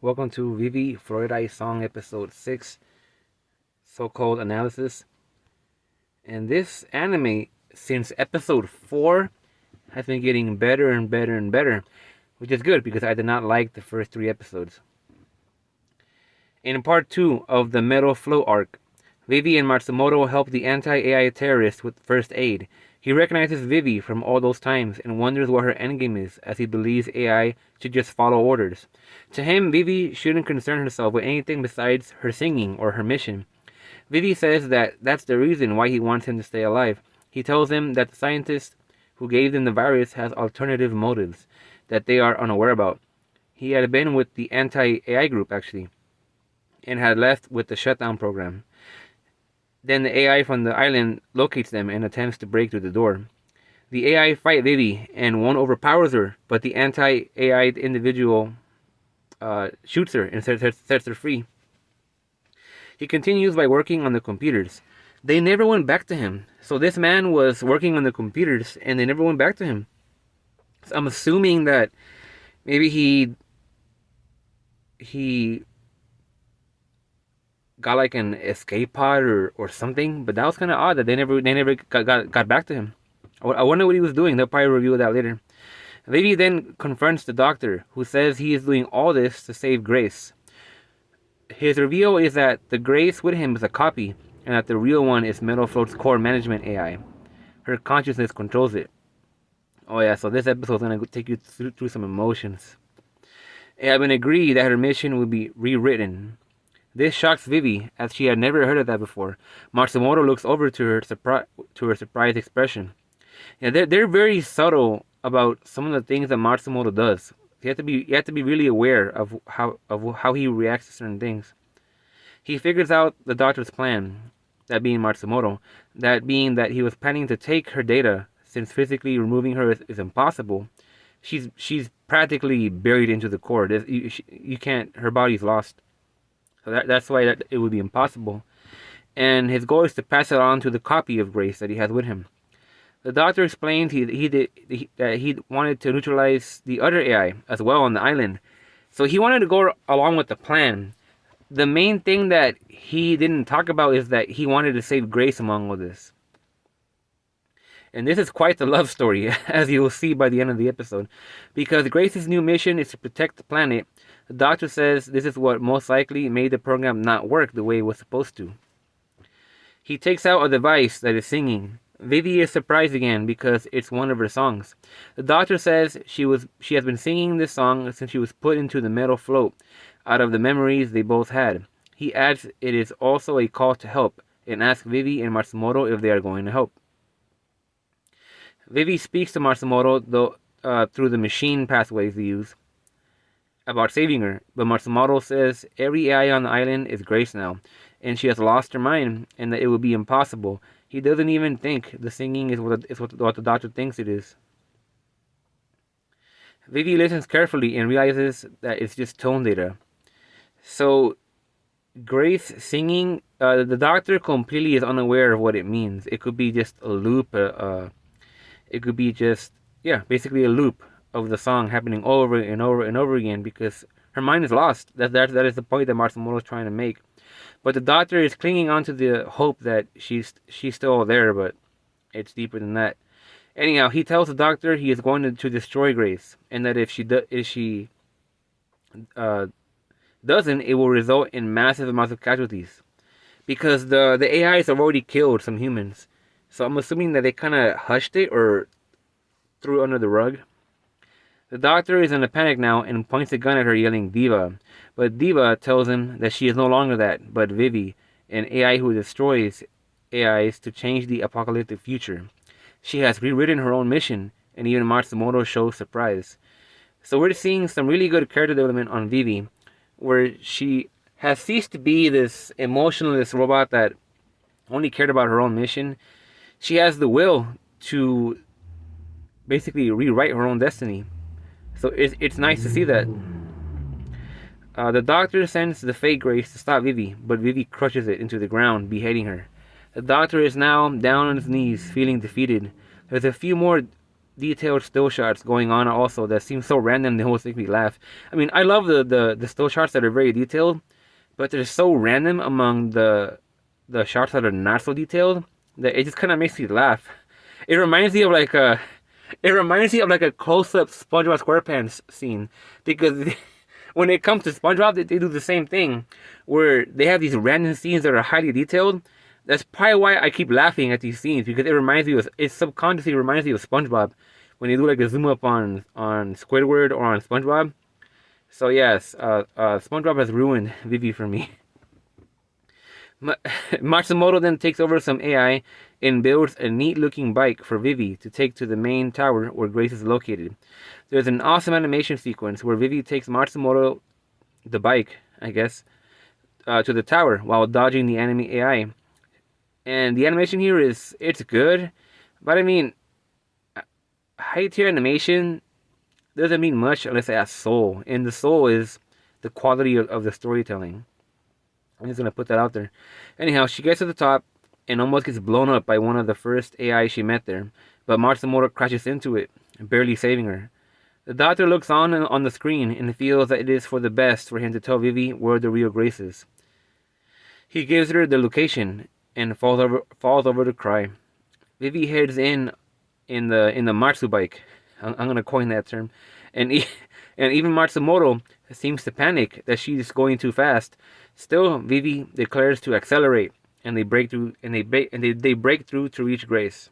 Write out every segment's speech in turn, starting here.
Welcome to Vivy, Flourite song episode 6, so-called analysis. And this anime, since episode 4, has been getting better and better and better, which is good because I did not like the first 3 episodes. In part 2 of the Metal Flow arc, Vivy and Matsumoto help the anti-AI terrorist with first aid. He recognizes Vivy from all those times and wonders what her endgame is, as he believes AI should just follow orders. To him, Vivy shouldn't concern herself with anything besides her singing or her mission. Vivy says that that's the reason why he wants him to stay alive. He tells him that the scientist who gave them the virus has alternative motives that they are unaware about. He had been with the anti-AI group, actually, and had left with the shutdown program. Then the AI from the island locates them and attempts to break through the door. The AI fight Vivy, and one overpowers her, but the anti-AI individual shoots her and sets her free. He continues by working on the computers. They never went back to him. So this man was working on the computers, and they never went back to him. So I'm assuming that maybe he got like an escape pod or something, but that was kind of odd that they never got back to him. I wonder what he was doing. They'll probably reveal that later. Vivy then confronts the doctor, who says he is doing all this to save Grace. His reveal is that the Grace with him is a copy, and that the real one is Metal Float's core management AI. Her consciousness controls it. Oh yeah, so this episode is going to take you through some emotions. It had been agreed that her mission would be rewritten. This shocks Vivy, as she had never heard of that before. Matsumoto looks over to her surprised expression. Yeah, they're very subtle about some of the things that Matsumoto does. You have to be really aware of how he reacts to certain things. He figures out the doctor's plan, that being Matsumoto, that being that he was planning to take her data, since physically removing her is impossible. She's practically buried into the core. You can't. Her body's lost. So that's why it would be impossible. And his goal is to pass it on to the copy of Grace that he has with him. The doctor explains that he wanted to neutralize the other AI as well on the island. So he wanted to go along with the plan. The main thing that he didn't talk about is that he wanted to save Grace among all this. And this is quite the love story, as you will see by the end of the episode. Because Grace's new mission is to protect the planet. The doctor says this is what most likely made the program not work the way it was supposed to. He takes out a device that is singing. Vivy is surprised again because it's one of her songs. The doctor says she has been singing this song since she was put into the metal float out of the memories they both had. He adds it is also a call to help and asks Vivy and Matsumoto if they are going to help. Vivy speaks to Matsumoto through the machine pathways they use about saving her, but Matsumoto says every AI on the island is Grace now, and she has lost her mind, and that it would be impossible. He doesn't even think the singing is what the doctor thinks it is. Vivy listens carefully and realizes that it's just tone data. So, Grace singing, the doctor completely is unaware of what it means. It could be just a loop, it could be just, basically a loop of the song happening over and over and over again because her mind is lost. That is the point that Matsumoto is trying to make. But the doctor is clinging on to the hope that she's still there, but it's deeper than that. Anyhow, he tells the doctor he is going to destroy Grace, and that if she doesn't, it will result in massive amounts of casualties, because the AIs have already killed some humans. So I'm assuming that they kind of hushed it or threw it under the rug. The doctor is in a panic now and points a gun at her, yelling Diva. But Diva tells him that she is no longer that, but Vivy, an AI who destroys AIs to change the apocalyptic future. She has rewritten her own mission, and even Matsumoto shows surprise. So we're seeing some really good character development on Vivy, where she has ceased to be this emotionless robot that only cared about her own mission. She has the will to basically rewrite her own destiny. So it's nice to see that. The doctor sends the fake Grace to stop Vivy, but Vivy crushes it into the ground, beheading her. The doctor is now down on his knees, feeling defeated. There's a few more detailed still shots going on also that seem so random they almost make me laugh. I mean, I love the still shots that are very detailed, but they're so random among the shots that are not so detailed that it just kind of makes me laugh. It reminds me of like a close-up SpongeBob SquarePants scene, because when it comes to SpongeBob, they do the same thing, where they have these random scenes that are highly detailed. That's probably why I keep laughing at these scenes, because it subconsciously reminds me of SpongeBob when they do like a zoom up on Squidward or on SpongeBob. So yes, SpongeBob has ruined Vivy for me. Matsumoto then takes over some AI and builds a neat-looking bike for Vivy to take to the main tower where Grace is located. There's an awesome animation sequence where Vivy takes Matsumoto, the bike, I guess, to the tower while dodging the enemy AI. And the animation here it's good, but I mean, high-tier animation doesn't mean much unless it has soul, and the soul is the quality of the storytelling. I'm just gonna put that out there. Anyhow, she gets to the top and almost gets blown up by one of the first AI she met there, but Matsumoto crashes into it, barely saving her. The doctor looks on the screen and feels that it is for the best for him to tell Vivy where the real Grace is. He gives her the location and falls over to cry. Vivy heads in the Matsu bike. I'm gonna coin that term, and and even Matsumoto seems to panic that she's going too fast. Still, Vivy declares to accelerate, and they break through to reach Grace.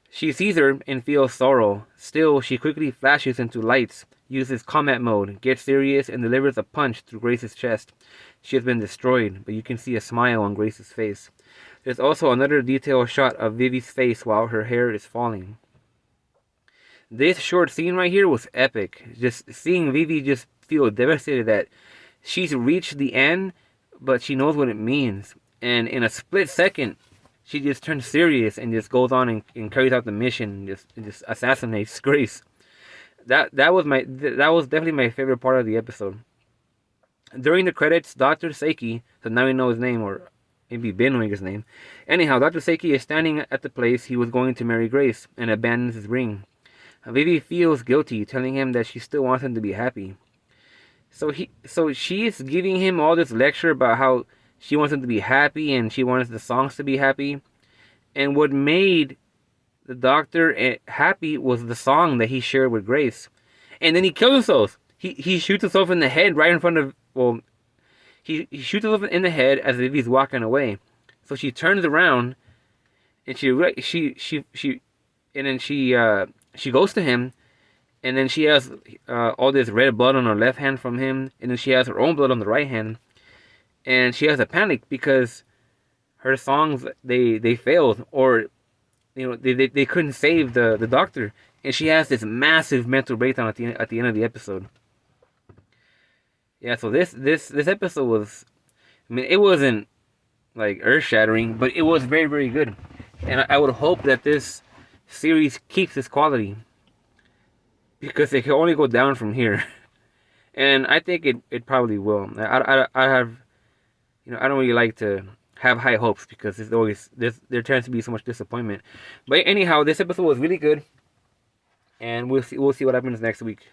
She sees her and feels sorrow. Still, she quickly flashes into lights, uses combat mode, gets serious, and delivers a punch through Grace's chest. She has been destroyed, but you can see a smile on Grace's face. There's also another detailed shot of Vivy's face while her hair is falling. This short scene right here was epic. Just seeing Vivy just feel devastated that she's reached the end, but she knows what it means. And in a split second, she just turns serious and just goes on and carries out the mission. And just assassinates Grace. That was definitely my favorite part of the episode. During the credits, Dr. Seiki, so now we know his name, or maybe been knowing his name. Anyhow, Dr. Seiki is standing at the place he was going to marry Grace and abandons his ring. Vivy feels guilty, telling him that she still wants him to be happy. So she is giving him all this lecture about how she wants him to be happy and she wants the songs to be happy. And what made the doctor happy was the song that he shared with Grace. And then he kills himself. He shoots himself in the head right in front of, he shoots himself in the head as Vivy's walking away. So she turns around and she goes to him, and then she has all this red blood on her left hand from him, and then she has her own blood on the right hand, and she has a panic because her songs they failed, or they couldn't save the doctor, and she has this massive mental breakdown at the end of the episode. Yeah, so this episode was, I mean, it wasn't like earth shattering, but it was very, very good, and I would hope that this series keeps its quality, because it can only go down from here, and I think it probably will. I have, I don't really like to have high hopes because there tends to be so much disappointment. But anyhow, this episode was really good, and we'll see what happens next week.